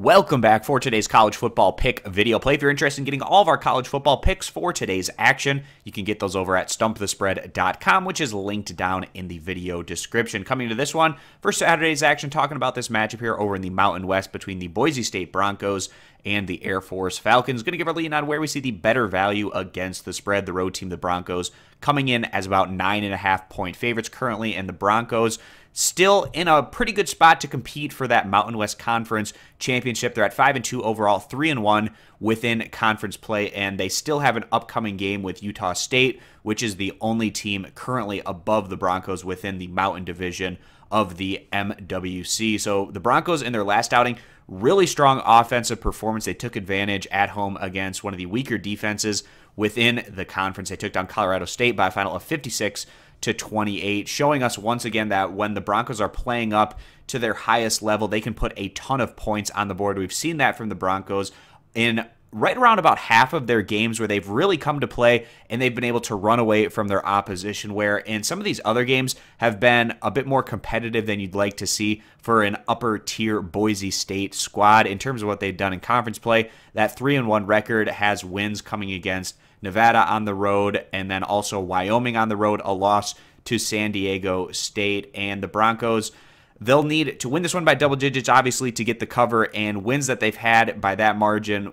Welcome back for today's college football pick video play. If you're interested in getting all of our college football picks for today's action, you can get those over at stumpthespread.com, which is linked down in the video description. Coming to this one, for Saturday's action, talking about this matchup here over in the Mountain West between the Boise State Broncos and the Air Force Falcons. Going to give our lead on where we see the better value against the spread. The road team, the Broncos, coming in as about 9.5-point favorites currently, and the Broncos still in a pretty good spot to compete for that Mountain West Conference championship. They're at 5-2 overall, 3-1 within conference play, and they still have an upcoming game with Utah State, which is the only team currently above the Broncos within the Mountain Division of the MWC. So the Broncos in their last outing, really strong offensive performance. They took advantage at home against one of the weaker defenses within the conference. They took down Colorado State by a final of 56-28, showing us once again that when the Broncos are playing up to their highest level, they can put a ton of points on the board. We've seen that from the Broncos in right around about half of their games where they've really come to play and they've been able to run away from their opposition, where in some of these other games have been a bit more competitive than you'd like to see for an upper tier Boise State squad. In terms of what they've done in conference play, that 3-1 record has wins coming against Nevada on the road and then also Wyoming on the road, a loss to San Diego State. And the Broncos, they'll need to win this one by double digits, obviously, to get the cover, and wins that they've had by that margin,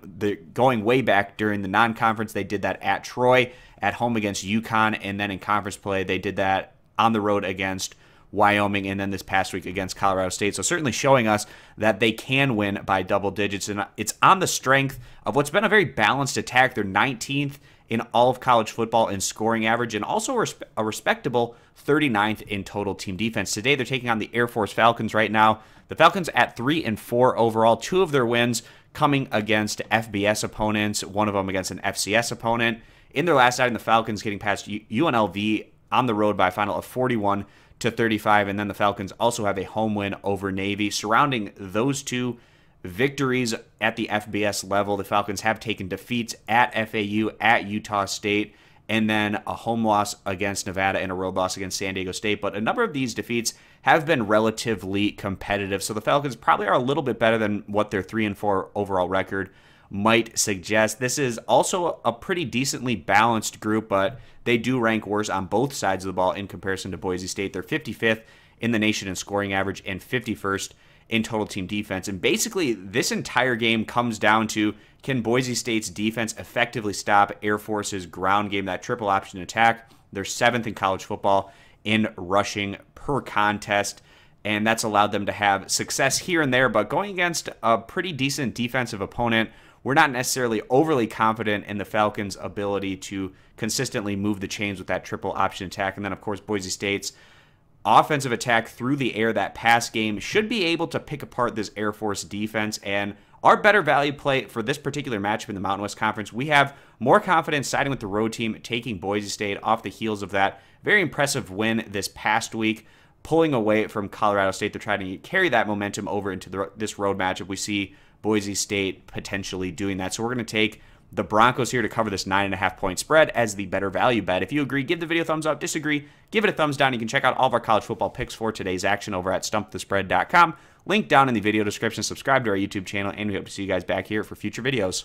going way back during the non-conference. They did that at Troy, at home against UConn, and then in conference play, they did that on the road against Wyoming, and then this past week against Colorado State. So certainly showing us that they can win by double digits, and it's on the strength of what's been a very balanced attack. They're 19th in all of college football in scoring average, and also a respectable 39th in total team defense. Today, they're taking on the Air Force Falcons right now. The Falcons at 3-4 overall. Two of their wins coming against FBS opponents, one of them against an FCS opponent. In their last outing, the Falcons getting past UNLV on the road by a final of 41-35, and then the Falcons also have a home win over Navy. Surrounding those two victories at the FBS level, the Falcons have taken defeats at FAU, at Utah State, and then a home loss against Nevada and a road loss against San Diego State. But a number of these defeats have been relatively competitive, so the Falcons probably are a little bit better than what their 3-4 overall record might suggest. This is also a pretty decently balanced group, but they do rank worse on both sides of the ball in comparison to Boise State. They're 55th in the nation in scoring average and 51st in total team defense. And basically, this entire game comes down to, can Boise State's defense effectively stop Air Force's ground game, that triple option attack? They're 7th in college football in rushing per contest, and that's allowed them to have success here and there. But going against a pretty decent defensive opponent, we're not necessarily overly confident in the Falcons' ability to consistently move the chains with that triple option attack. And then, of course, Boise State's offensive attack through the air, that pass game, should be able to pick apart this Air Force defense. And our better value play for this particular matchup in the Mountain West Conference, we have more confidence siding with the road team, taking Boise State off the heels of that very impressive win this past week, pulling away from Colorado State. They're trying to carry that momentum over into this road matchup. We see Boise State potentially doing that. So we're going to take the Broncos here to cover this 9.5-point spread as the better value bet. If you agree, give the video a thumbs up. Disagree, give it a thumbs down. You can check out all of our college football picks for today's action over at stumpthespread.com. Link down in the video description. Subscribe to our YouTube channel, and we hope to see you guys back here for future videos.